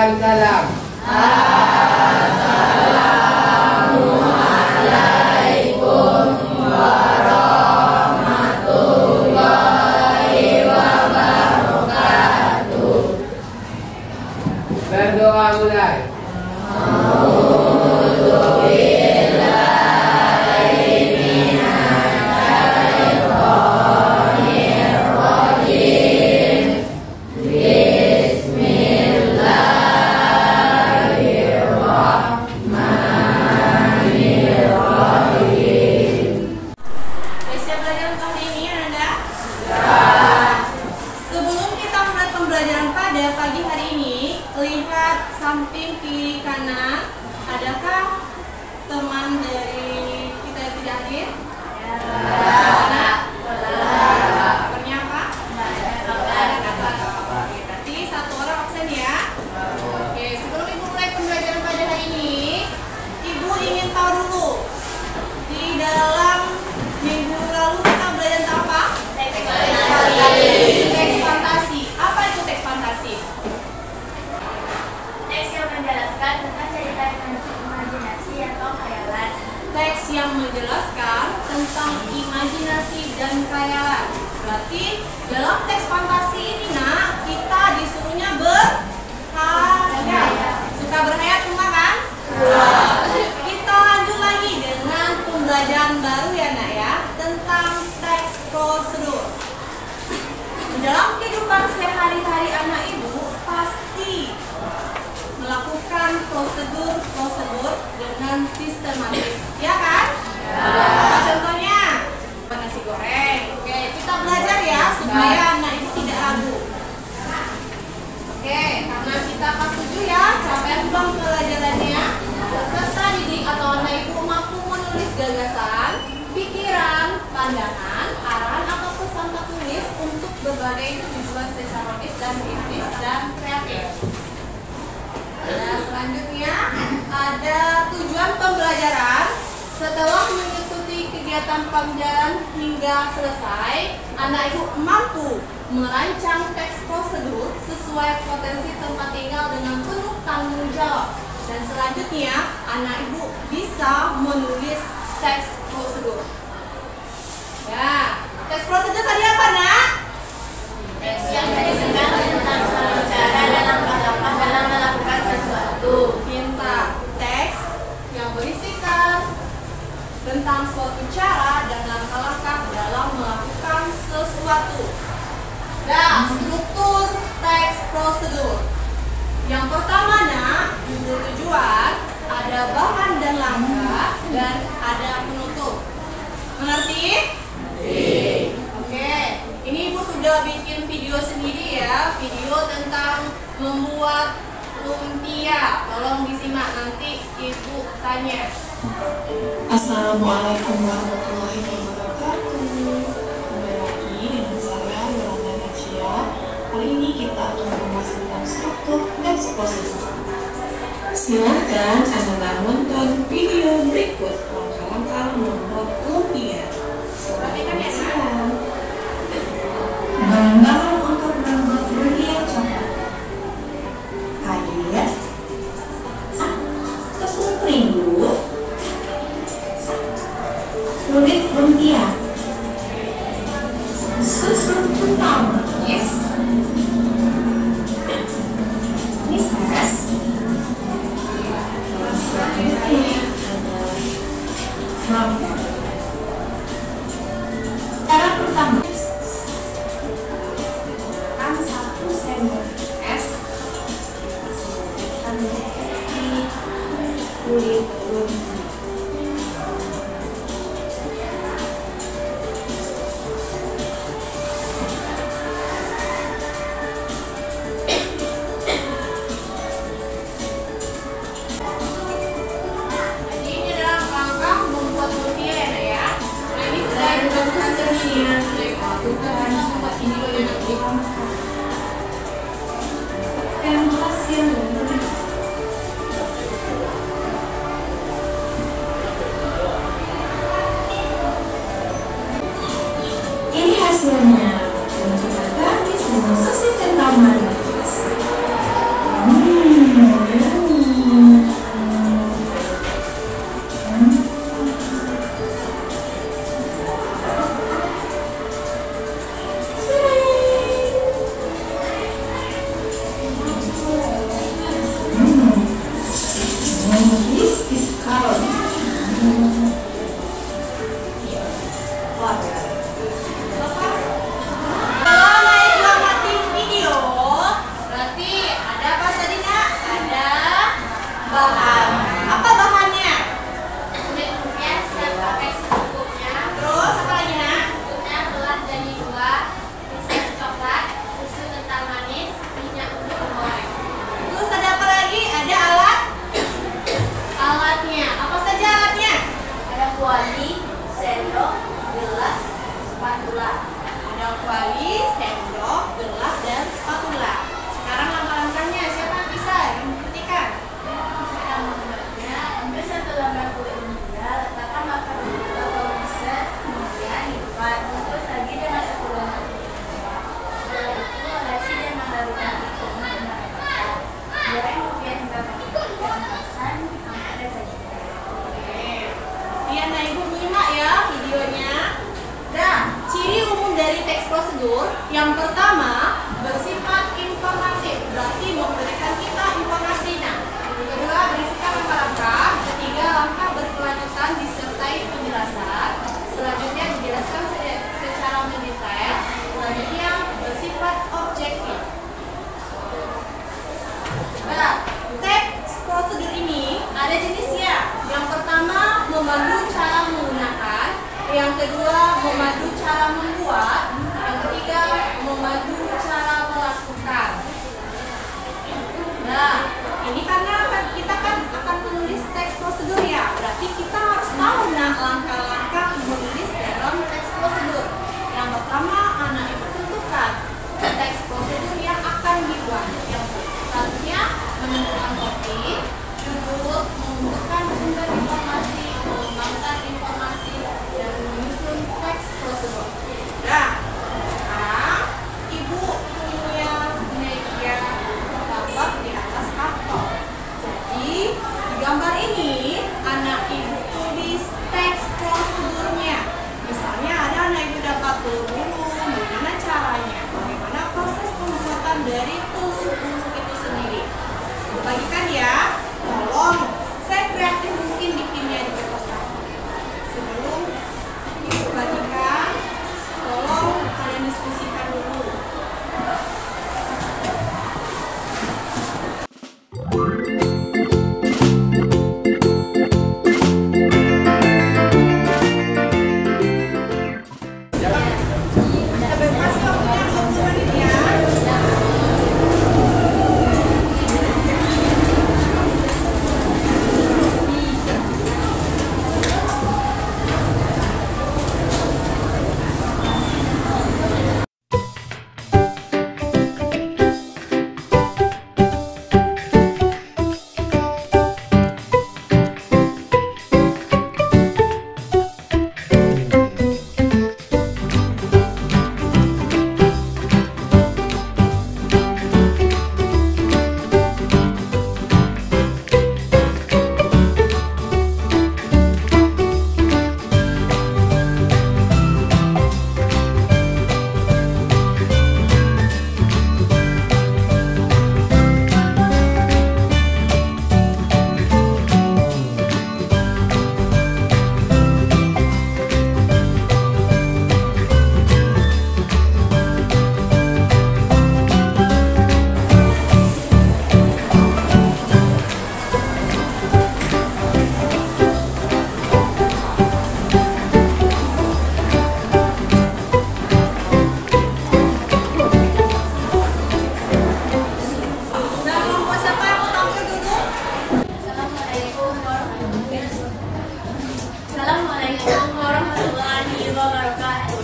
mengucapkan salam. Assalamualaikum warahmatullahi wabarakatuh. Berdoa mulai. Pagi hari ini, lihat samping kiri kanan, adakah teman dari kita yang tidak hadir? Ada. Kabarnya apa? Oke, berarti satu orang absen ya. Oke, sebelum Ibu mulai pembelajaran pada hari ini, Ibu ingin tahu dulu di dalam minggu lalu kita belajar tentang apa? Teks fantasi. Apa itu teks fantasi? Teks yang menjelaskan tentang cerita imajinasi atau khayalan. Teks yang menjelaskan tentang imajinasi dan khayalan. Berarti dalam teks fantasi ini nak, kita disuruhnya berkhayal. Suka berkhayal semua kan? Kita lanjut lagi dengan pembelajaran baru ya nak ya, tentang teks prosedur. Dalam kehidupan sehari-hari anak ibu pasti melakukan prosedur dengan sistematis, ya kan? Contohnya nasi goreng. Oke, kita belajar ya supaya anak ibu tidak ragu. Oke, karena kita kelas 7 ya, capek ulang pelajarannya. Peserta didik atau anak ibu mampu menulis gagasan, pikiran, pandangan, arahan atau pesan tertulis untuk berbagai tujuan sensoris dan kritis dan kreatif. Nah, selanjutnya ada tujuan pembelajaran. Setelah mengikuti kegiatan pembelajaran hingga selesai, anak ibu mampu merancang teks prosedur sesuai potensi tempat tinggal dengan penuh tanggung jawab. Dan selanjutnya, anak ibu bisa menulis teks prosedur. Ya, teks prosedur tadi apa nak? Teks yang menjelaskan tentang cara dalam melakukan sesuatu. Pintar. Teks yang berisikan tentang suatu cara dan langkah-langkah dalam melakukan sesuatu. Nah, struktur teks prosedur. Yang pertama nak, judul tujuan, ada bahan dan langkah, dan ada penutup. Mengerti? Oke, ini ibu sudah bikin video sendiri ya, video tentang membuat lumpia. Tolong disimak, nanti ibu tanya. Assalamualaikum warahmatullahi wabarakatuh. Kembali lagi dengan saya Yolanda Najia. Hari ini kita akan membahas tentang struktur teks prosedur. Silakan Anda menonton video berikut langkah-langkah membuat lumpia. Selamat menyaksikan. Bahan-bahan untuk membuat lumpia coklat: air, tepung terigu, kulit lumpia, susu kental manis, mises, selanjutnya ada cara pertama, kan 1 sendok es kulit lumpia. prosedur yang pertama bersifat informatif, berarti memberikan kita informasinya. Kedua, berisikan langkah-langkah. Ketiga, langkah berkelanjutan disertai penjelasan. Selanjutnya dijelaskan secara mendetail. Selanjutnya bersifat objektif. Nah, teks prosedur ini ada jenisnya. Yang pertama, memandu cara menggunakan. Yang kedua, memandu cara membuat. Yang ketiga, memandu cara melakukan. Nah, ini karena kita kan akan menulis teks prosedur ya, berarti kita harus tahu langkah-langkah menulis dalam teks prosedur. Yang pertama, anak ibu tentukan teks prosedur yang akan dibuat. Yang selanjutnya, menentukan topik, judul, mengumpulkan sumber informasi, mengembangkan informasi, dan menyusun teks prosedur. Nah, sekarang ibu punya media gambar di atas karton. Jadi di gambar ini anak ibu tulis teks prosedurnya. Misalnya ada anak ibu dapat telur burung, bagaimana caranya, bagaimana proses pembuatan dari telur burung itu sendiri. Bagikan ya, tolong saya kreatif mungkin bikinnya di kertas karton. Sebelum ibu bagikan, tolong kalian diskusikan dulu. Assalamualaikum warahmatullahi wabarakatuh.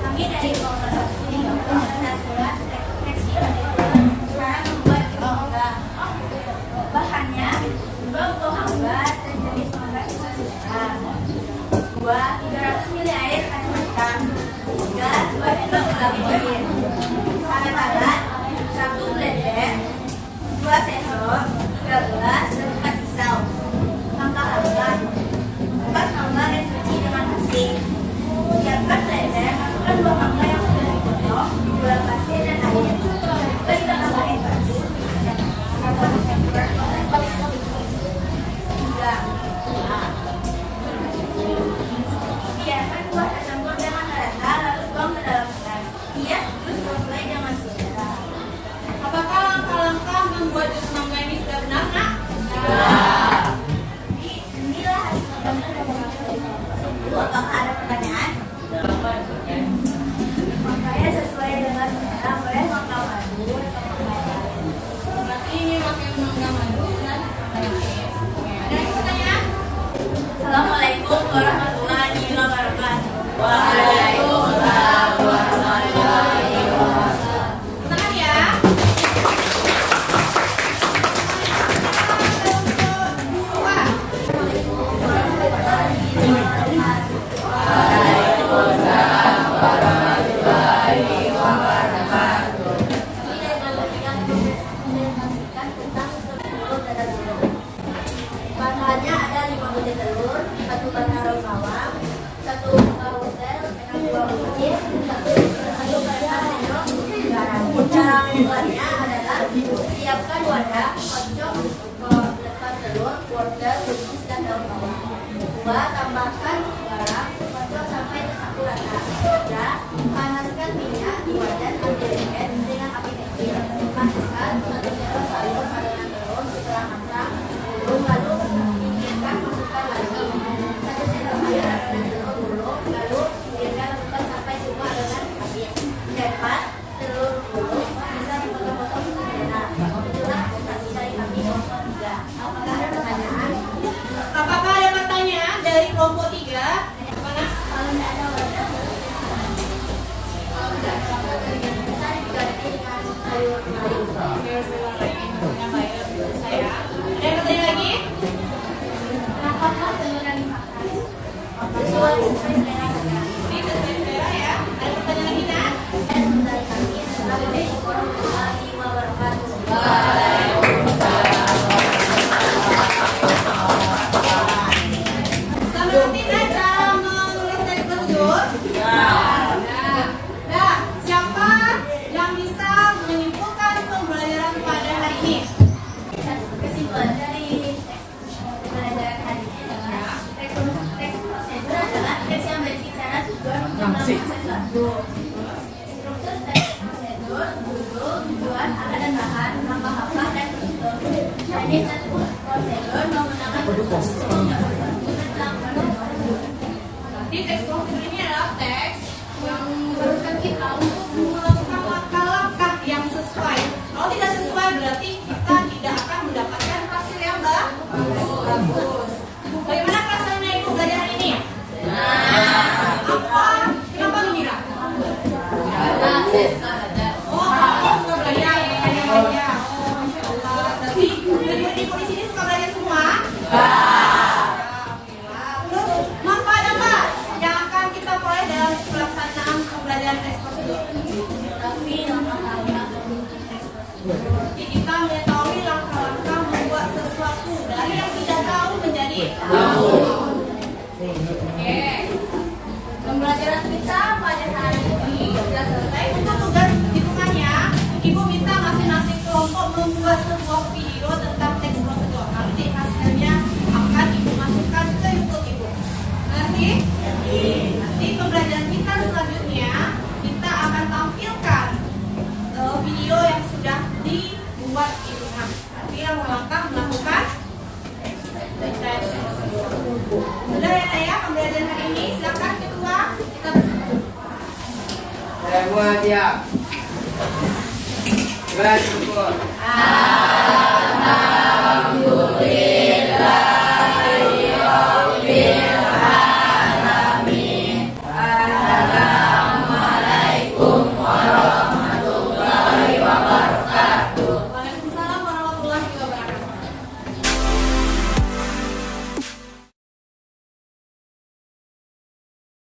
Kami dari Kelompok 1 Nasional Teks cara membuat mangga. Bahannya 2 buah mangga dan jenis mangga sisa-sisa. 2 300 ml air kacang hitam. 3 2 sendok gula air. Alat-alat 1 blender, 2 sendok, 3 gelas, dan 4 pisau. Langkah-langkah: kupas mangga dan cuci dengan bersih. Pembuatnya adalah siapkan wadah, kocok, letak telur, wortel, kubis, dan daun bawang. 2. Tambahkan garam, kocok sampai tersatu rata. 3. Panaskan minyak di wadah direndam dengan api kecil. Masukkan 1 sendok sayur adonan telur setelah matang. Lalu pinggirkan, masukkan lagi 1 sendok sayur adonan telur gulung. Lalu pinggirkan, masukkan sampai semua adonan habis. 4. Telur gulung bisa dipotong-potong sederhana. Itulah prestasi dari kami kelompok 3. Apakah ada pertanyaan? Apakah ada pertanyaan dari kelompok 3? Mana? Kalau tidak ada wadah, kalau tidak ada wadah, bisa diganti dengan sayur lain. Saya. Ada yang pertanyaan lagi? Apakah telur yang dimakan sesuai selera saja? Ini sesuai selera ya. Ada pertanyaan lagi, Nak? Dan dari kami, Assalamualaikum warahmatullahi wabarakatuh. Sama ngerti kan cara menulis teks prosedur? Nah, siapa yang bisa menyimpulkan pembelajaran pada hari ini? Kesimpulan dari pembelajaran hari ini adalah teks prosedur adalah teks yang berisi cara tujuan untuk melakukan sesuatu. Struktur teks prosedur, judul, tujuan, arah dan bahan, apa-apa dan penutup. Jenis dan prosedur menggunakan sesuatu yang berlaku dalam prosedur. Jadi teks prosedur ini adalah teks yang mengharuskan kita untuk melakukan langkah-langkah yang sesuai. Kalau tidak sesuai berarti kita tidak akan mendapatkan hasil yang bagus. Bagaimana rasanya Ibu belajar hari ini? Apa? Kenapa mengira? Oh, kamu suka belajar? Oh, Masya Allah. Berarti Ibu di sini suka belajar semua? Terus manfaat apa yang akan kita peroleh dalam pelaksanaan pembelajaran teks prosedur? Tapi langkah-langkah menuju teks prosedur. Jadi kita mengetahui langkah-langkah membuat sesuatu dari yang tidak tahu menjadi tahu. Oke. Pembelajaran kita pada hari ini sudah selesai. Untuk tugas hitungannya, Ibu minta masing-masing kelompok membuat sebuah video tentang teks prosedur. Nanti hasilnya akan Ibu masukkan ke YouTube Ibu. Nanti pembelajaran kita selanjutnya kita akan tampilkan video yang sudah dibuat Ibu. Nanti yang melangkah melakukan teks prosedur. Sudah ya pembelajaran hari ini. Silakan ketua kita bersama. Saya buat ya. Bersyukur.